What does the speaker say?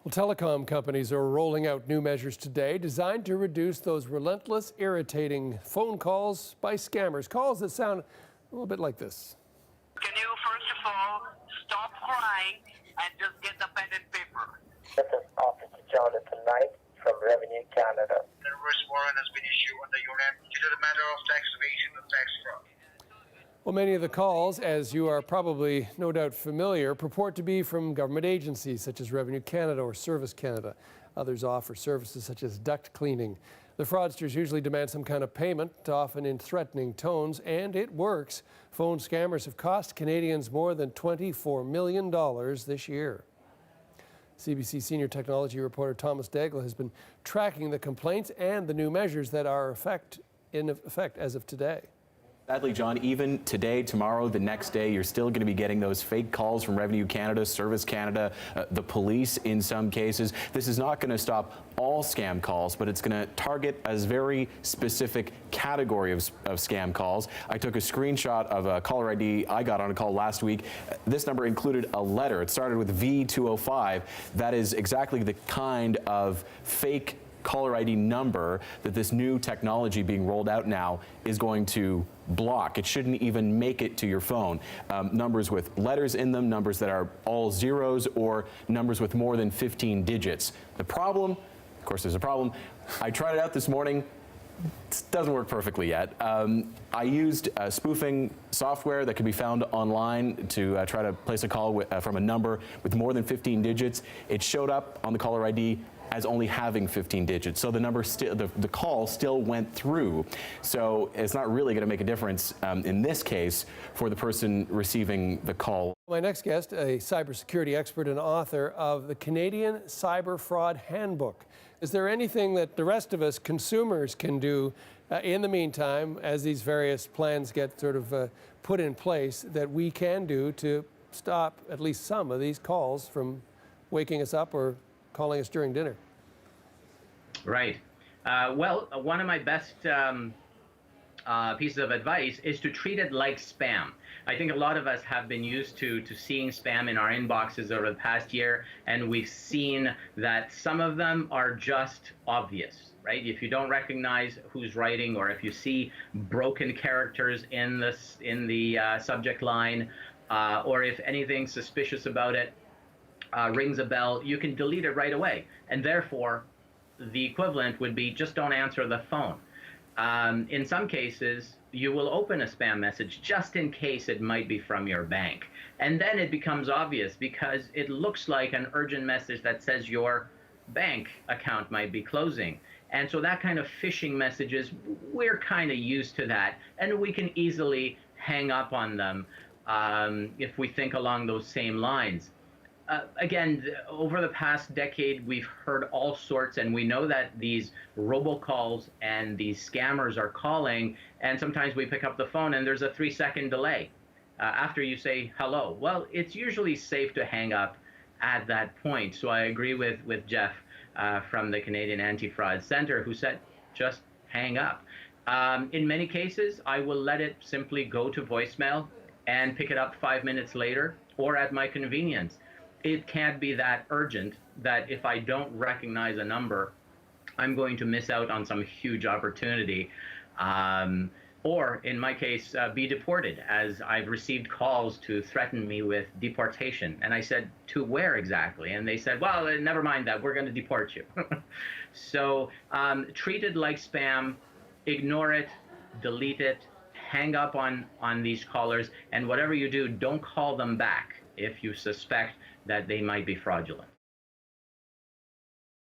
Well, telecom companies are rolling out new measures today designed to reduce those relentless, irritating phone calls by scammers. Calls that sound a little bit like this. Can you, first of all, stop crying and just get the pen and paper? This is Officer Jonathan Knight from Revenue Canada. An arrest warrant has been issued under your end due to the matter of tax evasion and tax fraud. Well, many of the calls, as you are probably no doubt familiar, purport to be from government agencies such as Revenue Canada or Service Canada. Others offer services such as duct cleaning. The fraudsters usually demand some kind of payment, often in threatening tones, and it works. Phone scammers have cost Canadians more than $24 million this year. CBC senior technology reporter Thomas Daigle has been tracking the complaints and the new measures that are in effect as of today. Sadly, John, even today, tomorrow, the next day, you're still going to be getting those fake calls from Revenue Canada, Service Canada, the police in some cases. This is not going to stop all scam calls, but it's going to target a very specific category of scam calls. I took a screenshot of a caller ID I got on a call last week. This number included a letter. It started with V205. That is exactly the kind of fake caller ID number that this new technology being rolled out now is going to block. It shouldn't even make it to your phone. Numbers with letters in them, numbers that are all zeros, or numbers with more than 15 digits. The problem, of course there's a problem, I tried it out this morning. It doesn't work perfectly yet. I used spoofing software that can be found online to try to place a call from a number with more than 15 digits. It showed up on the caller ID as only having 15 digits. So the number the call still went through. So it's not really going to make a difference in this case for the person receiving the call. My next guest, a cybersecurity expert and author of the Canadian Cyber Fraud Handbook. Is there anything that the rest of us consumers can do in the meantime, as these various plans get sort of put in place, that we can do to stop at least some of these calls from waking us up or calling us during dinner? Right. Well, one of my best pieces of advice is to treat it like spam. I think a lot of us have been used to seeing spam in our inboxes over the past year, and we've seen that some of them are just obvious, right? If you don't recognize who's writing, or if you see broken characters in the subject line, or if anything suspicious about it rings a bell, you can delete it right away. And therefore, the equivalent would be just don't answer the phone. In some cases, you will open a spam message just in case it might be from your bank. And then it becomes obvious because it looks like an urgent message that says your bank account might be closing. And so that kind of phishing messages, we're kind of used to that. And we can easily hang up on them if we think along those same lines. Again, over the past decade, we've heard all sorts, and we know that these robocalls and these scammers are calling, and sometimes we pick up the phone and there's a 3-second delay after you say hello. Well, it's usually safe to hang up at that point. So I agree with Jeff from the Canadian Anti-Fraud Centre, who said just hang up. In many cases, I will let it simply go to voicemail and pick it up 5 minutes later or at my convenience. It can't be that urgent that if I don't recognize a number, I'm going to miss out on some huge opportunity. Or in my case, be deported, as I've received calls to threaten me with deportation. And I said, to where exactly? And they said, well, never mind that, we're going to deport you. So treat it like spam, ignore it, delete it, hang up on these callers, and whatever you do, don't call them back if you suspect that they might be fraudulent.